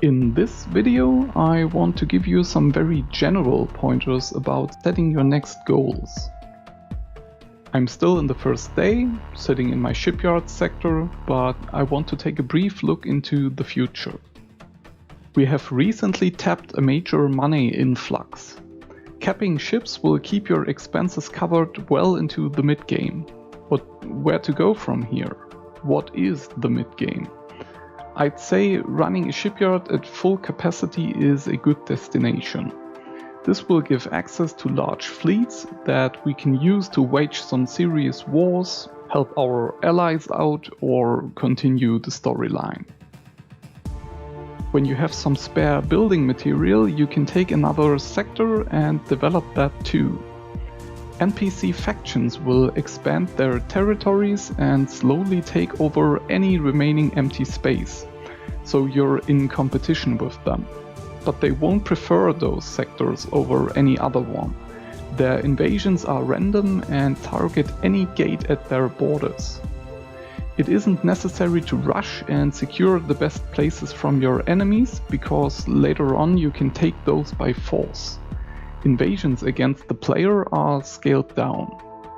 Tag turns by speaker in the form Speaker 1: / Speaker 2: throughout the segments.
Speaker 1: In this video, I want to give you some very general pointers about setting your next goals. I'm still in the first day, sitting in my shipyard sector, but I want to take a brief look into the future. We have recently tapped a major money influx. Capping ships will keep your expenses covered well into the mid-game. But where to go from here? What is the mid-game? I'd say running a shipyard at full capacity is a good destination. This will give access to large fleets that we can use to wage some serious wars, help our allies out, or continue the storyline. When you have some spare building material, you can take another sector and develop that too. NPC factions will expand their territories and slowly take over any remaining empty space, so you're in competition with them. But they won't prefer those sectors over any other one. Their invasions are random and target any gate at their borders. It isn't necessary to rush and secure the best places from your enemies, because later on you can take those by force. Invasions against the player are scaled down.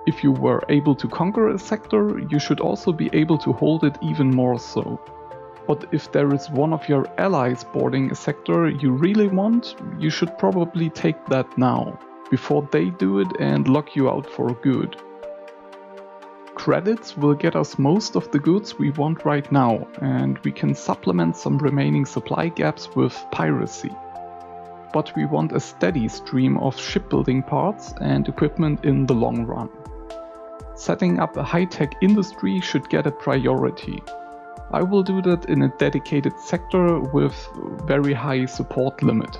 Speaker 1: If you were able to conquer a sector, you should also be able to hold it even more so. But if there is one of your allies boarding a sector you really want, you should probably take that now, before they do it and lock you out for good. Credits will get us most of the goods we want right now, and we can supplement some remaining supply gaps with piracy. But we want a steady stream of shipbuilding parts and equipment in the long run. Setting up a high-tech industry should get a priority. I will do that in a dedicated sector with very high support limit.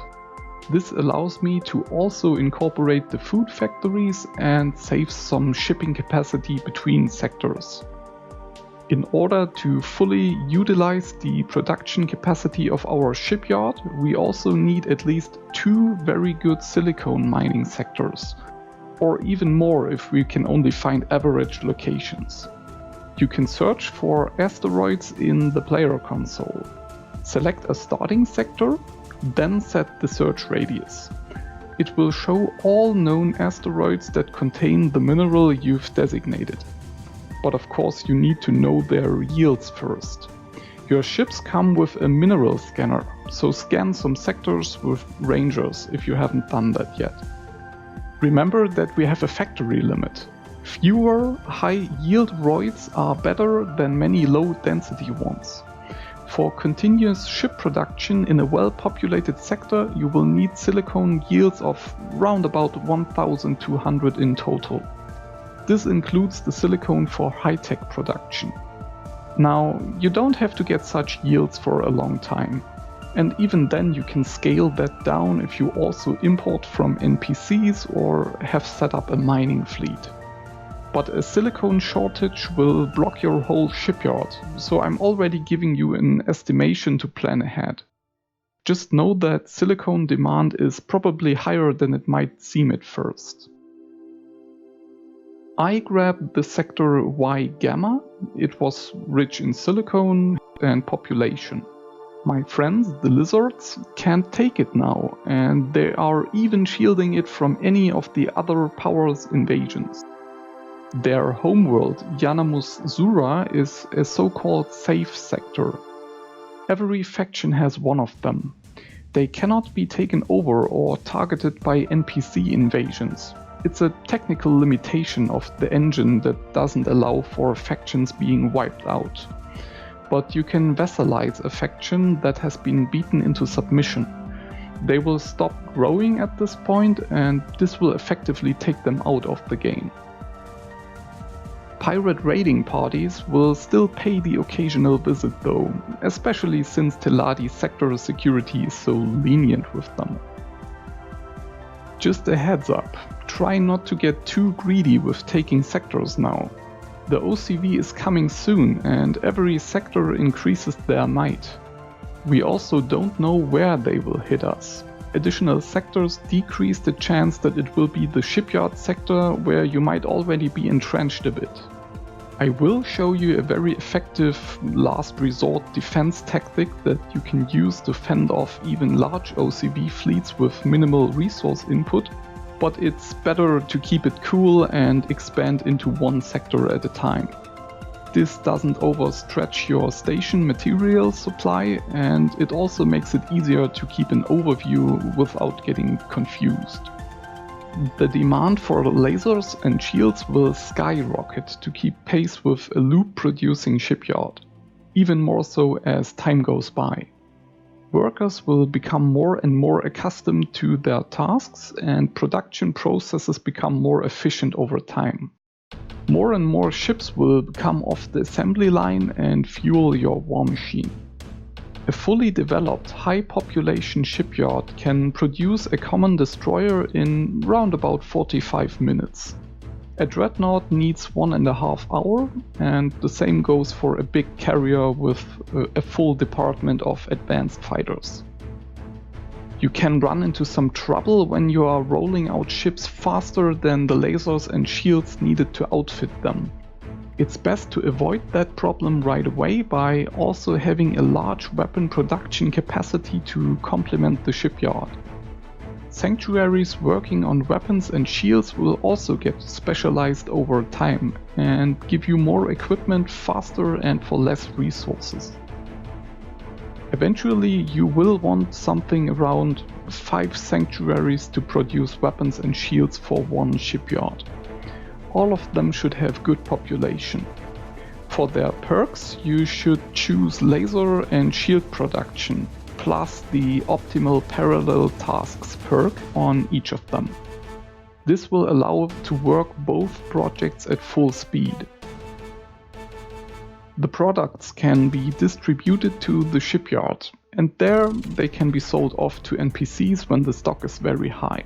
Speaker 1: This allows me to also incorporate the food factories and save some shipping capacity between sectors. In order to fully utilize the production capacity of our shipyard, we also need at least 2 very good silicone mining sectors, or even more if we can only find average locations. You can search for asteroids in the player console. Select a starting sector, then set the search radius. It will show all known asteroids that contain the mineral you've designated. But of course you need to know their yields first. Your ships come with a mineral scanner, so scan some sectors with rangers if you haven't done that yet. Remember that we have a factory limit. Fewer high-yield roids are better than many low-density ones. For continuous ship production in a well-populated sector, you will need silicone yields of round about 1,200 in total. This includes the silicone for high-tech production. Now, you don't have to get such yields for a long time. And even then you can scale that down if you also import from NPCs or have set up a mining fleet. But a silicone shortage will block your whole shipyard, so I'm already giving you an estimation to plan ahead. Just know that silicone demand is probably higher than it might seem at first. I grabbed the sector Y Gamma. It was rich in silicone and population. My friends, the lizards, can't take it now, and they are even shielding it from any of the other powers' invasions. Their homeworld, Yanamus Zura, is a so-called safe sector. Every faction has one of them. They cannot be taken over or targeted by NPC invasions. It's a technical limitation of the engine that doesn't allow for factions being wiped out. But you can vassalize a faction that has been beaten into submission. They will stop growing at this point, and this will effectively take them out of the game. Pirate raiding parties will still pay the occasional visit though, especially since Teladi's sector security is so lenient with them. Just a heads up, try not to get too greedy with taking sectors now. The OCV is coming soon and every sector increases their might. We also don't know where they will hit us. Additional sectors decrease the chance that it will be the shipyard sector where you might already be entrenched a bit. I will show you a very effective last resort defense tactic that you can use to fend off even large OCV fleets with minimal resource input, but it's better to keep it cool and expand into one sector at a time. This doesn't overstretch your station material supply, and it also makes it easier to keep an overview without getting confused. The demand for lasers and shields will skyrocket to keep pace with a loop-producing shipyard, even more so as time goes by. Workers will become more and more accustomed to their tasks, and production processes become more efficient over time. More and more ships will come off the assembly line and fuel your war machine. A fully developed, high-population shipyard can produce a common destroyer in round about 45 minutes. A dreadnought needs 1.5 hours, and the same goes for a big carrier with a full department of advanced fighters. You can run into some trouble when you are rolling out ships faster than the lasers and shields needed to outfit them. It's best to avoid that problem right away by also having a large weapon production capacity to complement the shipyard. Sanctuaries working on weapons and shields will also get specialized over time and give you more equipment faster and for less resources. Eventually you will want something around 5 sanctuaries to produce weapons and shields for one shipyard. All of them should have good population. For their perks, you should choose laser and shield production, plus the optimal parallel tasks perk on each of them. This will allow to work both projects at full speed. The products can be distributed to the shipyard, and there they can be sold off to NPCs when the stock is very high.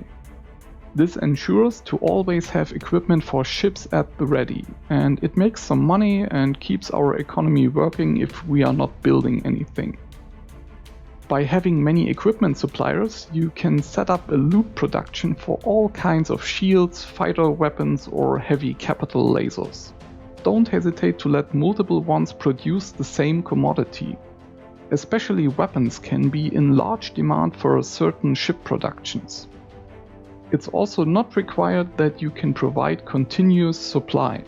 Speaker 1: This ensures to always have equipment for ships at the ready, and it makes some money and keeps our economy working if we are not building anything. By having many equipment suppliers, you can set up a loop production for all kinds of shields, fighter weapons, or heavy capital lasers. Don't hesitate to let multiple ones produce the same commodity. Especially weapons can be in large demand for certain ship productions. It's also not required that you can provide continuous supply.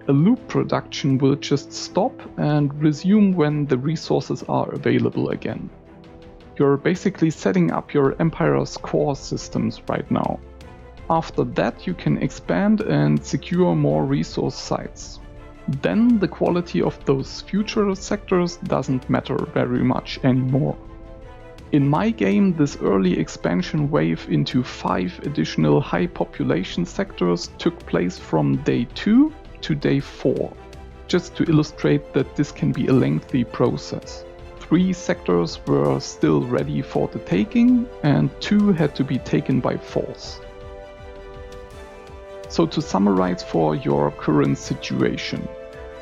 Speaker 1: A loop production will just stop and resume when the resources are available again. You're basically setting up your Empire's core systems right now. After that you can expand and secure more resource sites. Then the quality of those future sectors doesn't matter very much anymore. In my game, this early expansion wave into 5 additional high population sectors took place from day 2 to day 4, just to illustrate that this can be a lengthy process. 3 sectors were still ready for the taking, and 2 had to be taken by force. So to summarize for your current situation.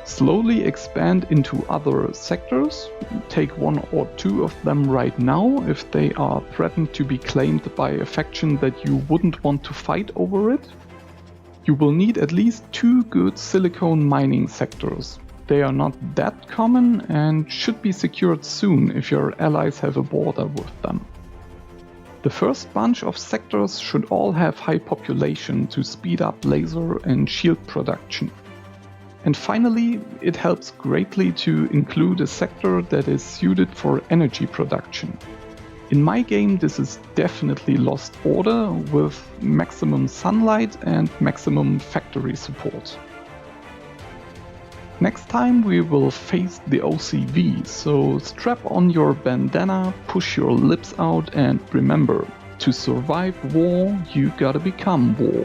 Speaker 1: Slowly expand into other sectors, take 1 or 2 of them right now if they are threatened to be claimed by a faction that you wouldn't want to fight over it. You will need at least 2 good silicone mining sectors. They are not that common and should be secured soon if your allies have a border with them. The first bunch of sectors should all have high population to speed up laser and shield production. And finally, it helps greatly to include a sector that is suited for energy production. In my game, this is definitely Lost Order with maximum sunlight and maximum factory support. Next time we will face the OCV, so strap on your bandana, push your lips out, and remember, to survive war, you gotta become war.